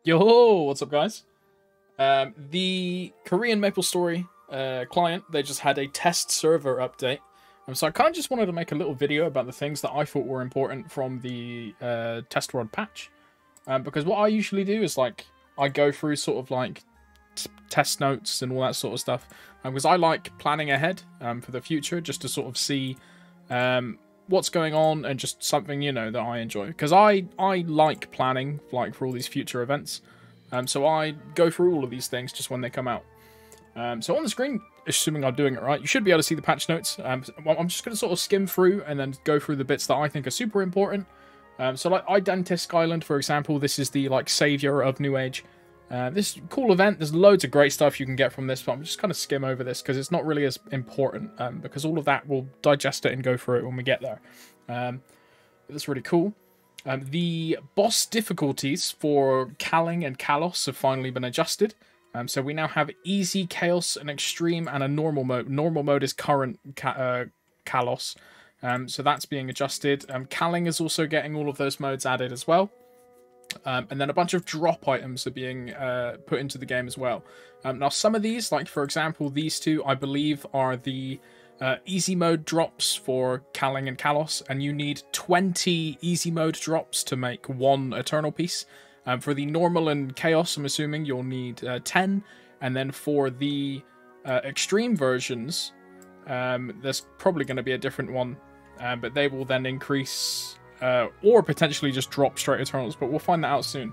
Yo, what's up, guys? The Korean Maplestory client, they just had a test server update. So I kind of just wanted to make a little video about the things that I thought were important from the test world patch. Because what I usually do is, like, I go through sort of, like, test notes and all that sort of stuff. Because I like planning ahead for the future, just to sort of see what's going on and just something, you know, that I enjoy. Because I like planning, like, for all these future events. So I go through all of these things just when they come out. So on the screen, assuming I'm doing it right, you should be able to see the patch notes. I'm just going to sort of skim through and then go through the bits that I think are super important. So like Identisk Island, for example, this is the like savior of New Age. This cool event, there's loads of great stuff you can get from this, but I'm just kind of skim over this because it's not really as important, because all of that, we'll digest it and go through it when we get there. That's really cool. The boss difficulties for Kaling and Kalos have finally been adjusted. So we now have easy, chaos, an extreme, and a normal mode. Normal mode is current Kalos. So that's being adjusted. Kaling is also getting all of those modes added as well. And then a bunch of drop items are being put into the game as well. Now, some of these, like for example, these two, I believe, are the easy mode drops for Kaling and Kalos, and you need 20 easy mode drops to make one Eternal Piece. For the normal and chaos, I'm assuming you'll need 10, and then for the extreme versions, there's probably going to be a different one, but they will then increase or potentially just drop straight Eternals, but we'll find that out soon.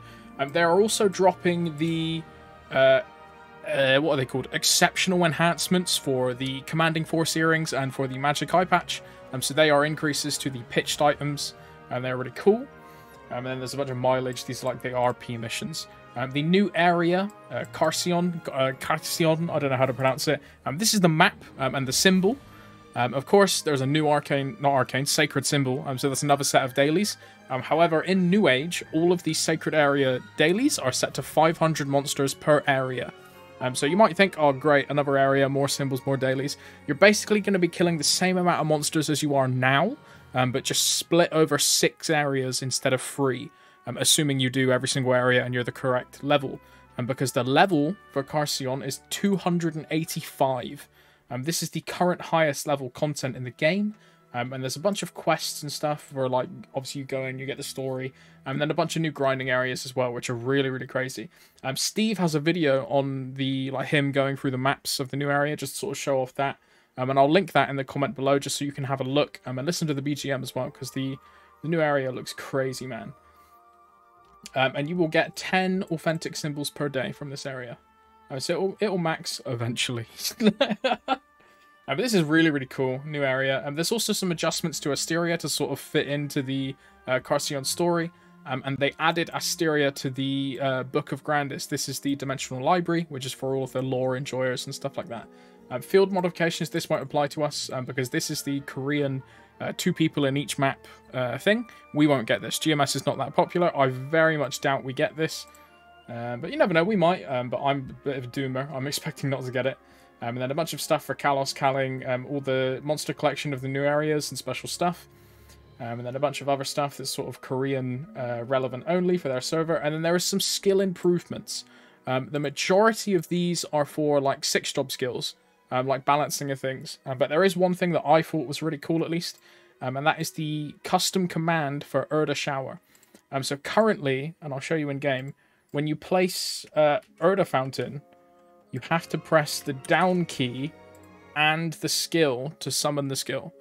They are also dropping the what are they called? Exceptional enhancements for the Commanding Force earrings and for the Magic Eye patch. So they are increases to the pitched items, and they're really cool. And then there's a bunch of mileage. These are like the RP missions. The new area, Carcion, I don't know how to pronounce it. This is the map and the symbol. Of course, there's a new sacred symbol. So that's another set of dailies. However, in New Age, all of these sacred area dailies are set to 500 monsters per area. So you might think, oh great, another area, more symbols, more dailies. You're basically going to be killing the same amount of monsters as you are now, but just split over 6 areas instead of 3, assuming you do every single area and you're the correct level. Because the level for Carcion is 285. This is the current highest level content in the game. And there's a bunch of quests and stuff where, like, obviously you go in, you get the story, and then a bunch of new grinding areas as well, which are really, really crazy. Steve has a video on the, like, him going through the maps of the new area, just to sort of show off that. And I'll link that in the comment below, just so you can have a look and listen to the BGM as well, because the new area looks crazy, man. And you will get 10 authentic symbols per day from this area. So it'll max eventually. But this is really, really cool, new area. There's also some adjustments to Asteria to sort of fit into the Carcion story. And they added Asteria to the Book of Grandis. This is the Dimensional Library, which is for all of the lore enjoyers and stuff like that. Field modifications, this won't apply to us, because this is the Korean 2 people in each map thing. We won't get this. GMS is not that popular. I very much doubt we get this. But you never know, we might. But I'm a bit of a doomer. I'm expecting not to get it. And then a bunch of stuff for Kalos, Kaling, all the monster collection of the new areas and special stuff. And then a bunch of other stuff that's sort of Korean relevant only for their server. And then there is some skill improvements. The majority of these are for like 6-job skills, like balancing of things. But there is one thing that I thought was really cool, at least. And that is the custom command for Erda Shower. So currently, and I'll show you in game, when you place Erda Fountain, you have to press the down key and the skill to summon the skill.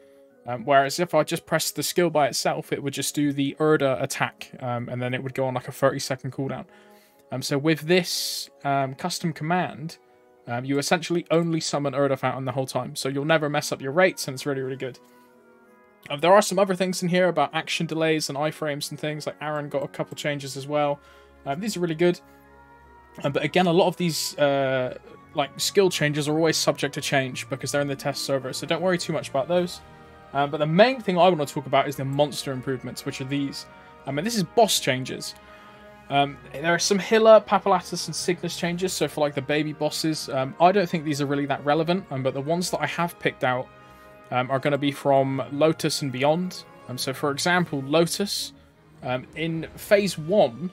Whereas if I just pressed the skill by itself, it would just do the Erda attack, and then it would go on like a 30-second cooldown. So with this custom command, you essentially only summon Erda Fountain the whole time. So you'll never mess up your rates, and it's really, really good. There are some other things in here about action delays and iframes and things. Like Aaron got a couple changes as well. These are really good. But again, a lot of these like skill changes are always subject to change because they're in the test server, so don't worry too much about those. But the main thing I want to talk about is the monster improvements, which are these. And this is boss changes. There are some Hilla, Papulatus, and Cygnus changes, so for like the baby bosses. I don't think these are really that relevant, but the ones that I have picked out are going to be from Lotus and beyond. So for example, Lotus, in Phase 1,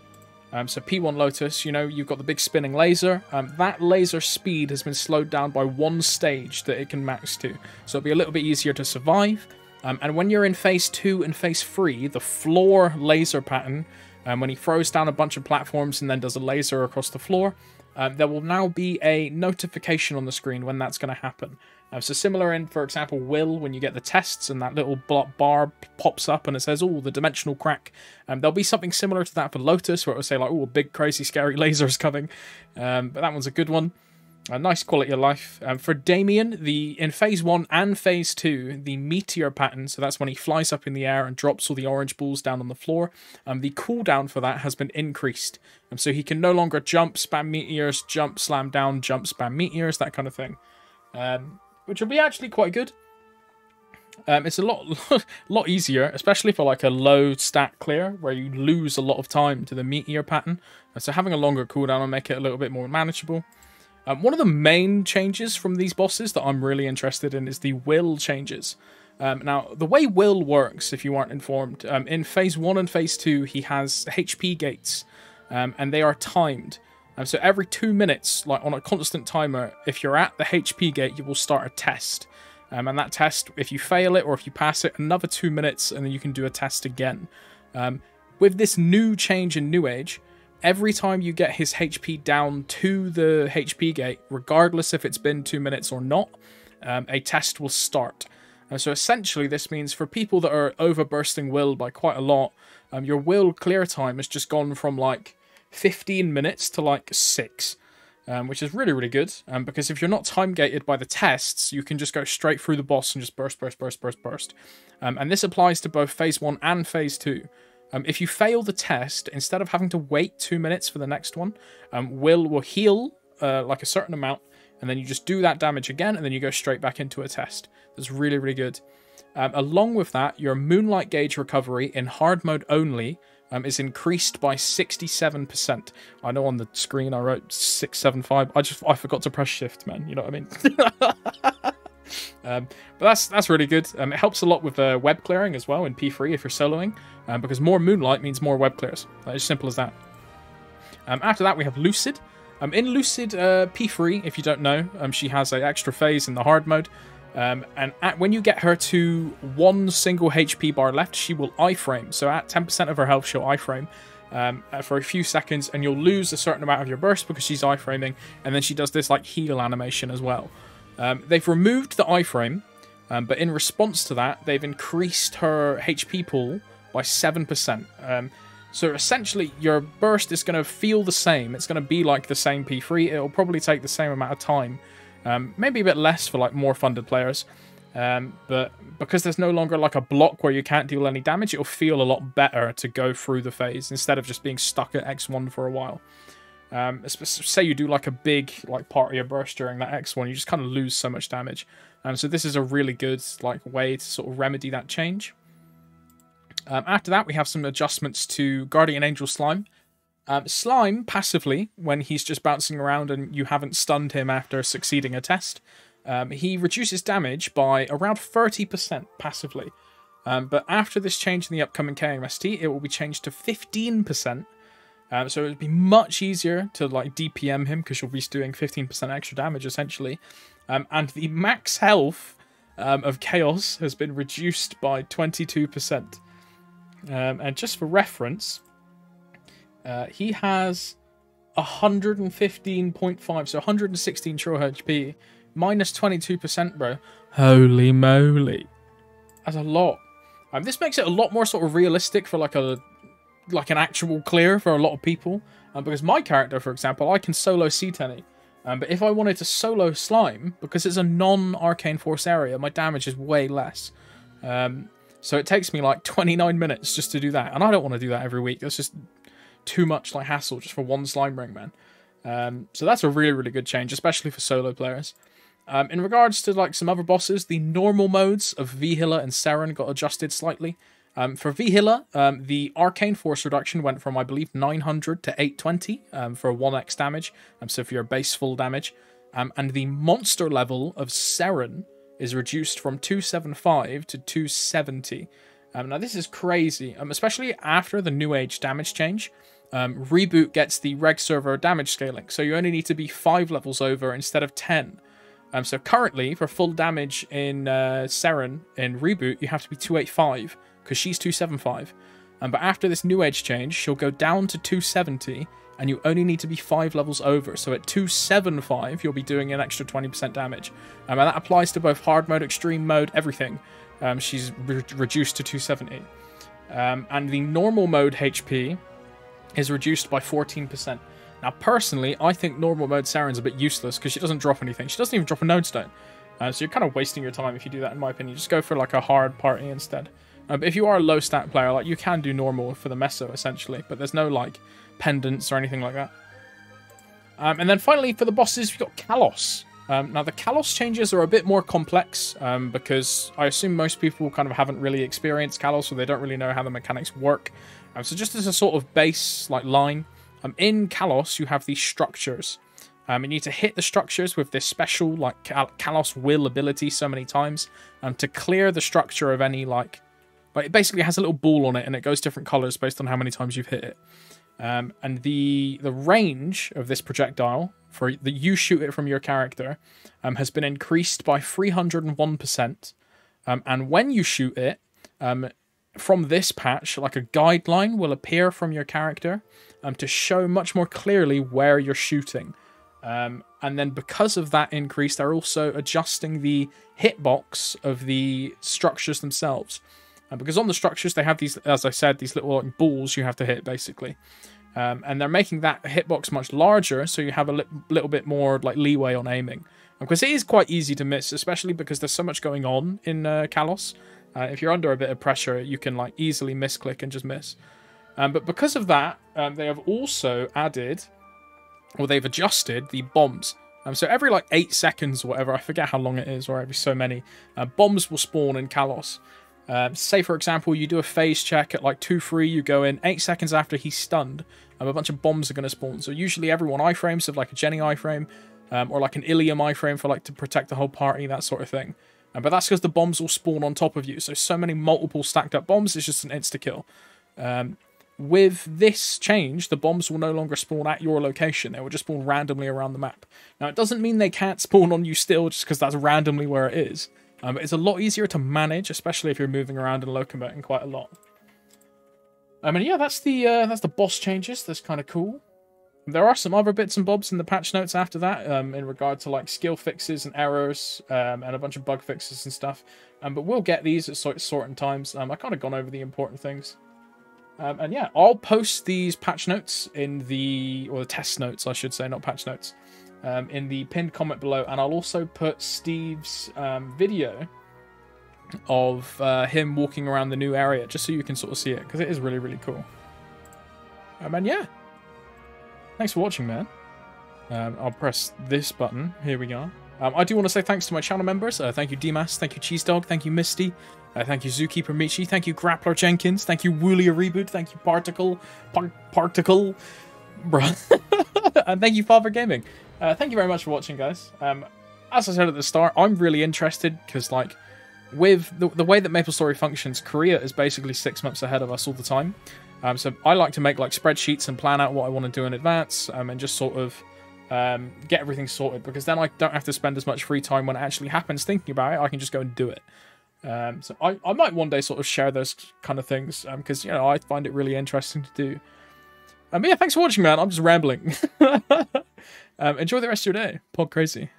So P1 Lotus, you know, you've got the big spinning laser. That laser speed has been slowed down by 1 stage that it can max to. So it'll be a little bit easier to survive. And when you're in phase 2 and phase 3, the floor laser pattern, when he throws down a bunch of platforms and then does a laser across the floor, there will now be a notification on the screen when that's going to happen. So similar in, for example, Will, when you get the tests and that little bar pops up and it says, oh, the dimensional crack. There'll be something similar to that for Lotus, where it will say, like, oh, a big, crazy, scary laser is coming. But that one's a good one. A nice quality of life. For Damien, in Phase 1 and Phase 2, the meteor pattern, so that's when he flies up in the air and drops all the orange balls down on the floor, the cooldown for that has been increased. So he can no longer jump, spam meteors, jump, slam down, jump, spam meteors, that kind of thing. Which will be actually quite good. It's a lot easier, especially for like a low stat clear, where you lose a lot of time to the meteor pattern. So having a longer cooldown will make it a little bit more manageable. One of the main changes from these bosses that I'm really interested in is the will changes. Now, the way will works, if you aren't informed, in Phase 1 and Phase 2, he has HP gates, and they are timed. So every 2 minutes, like on a constant timer, if you're at the HP gate, you will start a test. And that test, if you fail it or if you pass it, another 2 minutes, and then you can do a test again. With this new change in New Age, every time you get his HP down to the HP gate, regardless if it's been 2 minutes or not, a test will start. So essentially, this means for people that are overbursting will by quite a lot, your will clear time has just gone from like 15 minutes to like 6, which is really, really good. Because if you're not time gated by the tests, you can just go straight through the boss and just burst. And this applies to both Phase 1 and Phase 2. If you fail the test, instead of having to wait 2 minutes for the next one, will heal like a certain amount, and then you just do that damage again, and then you go straight back into a test. That's really, really good. Along with that, your Moonlight Gauge recovery in hard mode only is increased by 67%. I know on the screen I wrote 675. I forgot to press shift, man. You know what I mean? But that's really good. It helps a lot with web clearing as well in P3 if you're soloing, because more moonlight means more web clears. It's as simple as that. After that, we have Lucid. In Lucid P3, if you don't know, she has an extra phase in the hard mode. When you get her to 1 single HP bar left, she will iframe. So at 10% of her health, she'll iframe for a few seconds, and you'll lose a certain amount of your burst because she's iframing, and then she does this like heal animation as well. They've removed the iframe, but in response to that, they've increased her HP pool by 7%. So essentially, your burst is going to feel the same. It's going to be like the same P3. It'll probably take the same amount of time. Maybe a bit less for like more funded players. But because there's no longer like a block where you can't deal any damage, it'll feel a lot better to go through the phase instead of just being stuck at X1 for a while. Say you do like a big like part of your burst during that X1, you just kind of lose so much damage. So this is a really good like way to sort of remedy that change. After that, we have some adjustments to Guardian Angel Slime. Slime, passively, when he's just bouncing around and you haven't stunned him after succeeding a test, he reduces damage by around 30% passively. But after this change in the upcoming KMST, it will be changed to 15%. So it would be much easier to like DPM him because you'll be doing 15% extra damage, essentially. And the max health of Chaos has been reduced by 22%. And just for reference, he has 115.5, so 116 true HP, minus 22%, bro. Holy moly. That's a lot. This makes it a lot more sort of realistic for like an actual clear for a lot of people. Because my character, for example, I can solo C10. But if I wanted to solo Slime, because it's a non-Arcane Force area, my damage is way less. So it takes me like 29 minutes just to do that. And I don't want to do that every week. That's just too much like hassle just for one slime ring, man. So that's a really, really good change, especially for solo players. In regards to like some other bosses, the normal modes of Vihila and Seren got adjusted slightly. For Vihila, the Arcane Force reduction went from, I believe, 900 to 820 for 1x damage, so for your base full damage. And the monster level of Seren is reduced from 275 to 270. Now this is crazy, especially after the New Age damage change. Reboot gets the reg server damage scaling, so you only need to be 5 levels over instead of 10. So currently, for full damage in Seren in Reboot, you have to be 285, because she's 275. But after this new age change, she'll go down to 270, and you only need to be 5 levels over. So at 275, you'll be doing an extra 20% damage. And that applies to both hard mode, extreme mode, everything. She's reduced to 270. And the normal mode HP is reduced by 14%. Now, personally, I think normal mode Seren's a bit useless because she doesn't drop anything. She doesn't even drop a node stone. So you're kind of wasting your time if you do that, in my opinion. Just go for like a hard party instead. But if you are a low stat player, like you can do normal for the meso, essentially. But there's no like pendants or anything like that. And then finally, for the bosses, we've got Kalos. Now, the Kalos changes are a bit more complex because I assume most people kind of haven't really experienced Kalos, so they don't really know how the mechanics work. So just as a sort of base like line, in Kalos, you have these structures. You need to hit the structures with this special like Kalos Will ability so many times to clear the structure of any like it basically has a little ball on it and it goes different colors based on how many times you've hit it. And the range of this projectile for that you shoot it from your character has been increased by 301%. And when you shoot it, from this patch, like a guideline will appear from your character to show much more clearly where you're shooting. And then because of that increase, they're also adjusting the hitbox of the structures themselves. Because on the structures, they have these, as I said, these little like, balls you have to hit, basically. And they're making that hitbox much larger, so you have a little bit more like leeway on aiming. Because it is quite easy to miss, especially because there's so much going on in Kalos. If you're under a bit of pressure, you can like easily misclick and just miss. But because of that, they have also added, or they've adjusted the bombs. So every like 8 seconds or whatever, I forget how long it is, or every so many, bombs will spawn in Kalos. Say, for example, you do a phase check at like 2-3, you go in 8 seconds after he's stunned, a bunch of bombs are going to spawn. So usually everyone iframes of like a Jenny iframe, or like an Ilium iframe for like to protect the whole party, that sort of thing. But that's because the bombs will spawn on top of you. So many multiple stacked up bombs is just an insta-kill. With this change, the bombs will no longer spawn at your location. They will just spawn randomly around the map. Now, it doesn't mean they can't spawn on you still just because that's randomly where it is. But it's a lot easier to manage, especially if you're moving around and locomoting quite a lot. And yeah, that's the boss changes. That's kind of cool. There are some other bits and bobs in the patch notes after that, in regard to like skill fixes and errors, and a bunch of bug fixes and stuff. But we'll get these at certain times. I've kind of gone over the important things. And yeah, I'll post these patch notes in the test notes, I should say, not patch notes, in the pinned comment below. And I'll also put Steve's video of him walking around the new area, just so you can sort of see it, because it is really, really cool. And yeah. Thanks for watching, man. I'll press this button. Here we go. I do want to say thanks to my channel members. Thank you, Demas. Thank you, Cheese Dog. Thank you, Misty. Thank you, Zookeeper Michi. Thank you, Grappler Jenkins. Thank you, Woolia Reboot. Thank you, Particle. Bruh. And thank you, Father Gaming. Thank you very much for watching, guys. As I said at the start, I'm really interested because, like, with the way that Maplestory functions, Korea is basically 6 months ahead of us all the time. So I like to make like spreadsheets and plan out what I want to do in advance, and just sort of get everything sorted, because then I don't have to spend as much free time when it actually happens thinking about it. I can just go and do it. So I might one day sort of share those kind of things, because, you know, I find it really interesting to do. But yeah, thanks for watching, man. I'm just rambling. Enjoy the rest of your day. Pod crazy.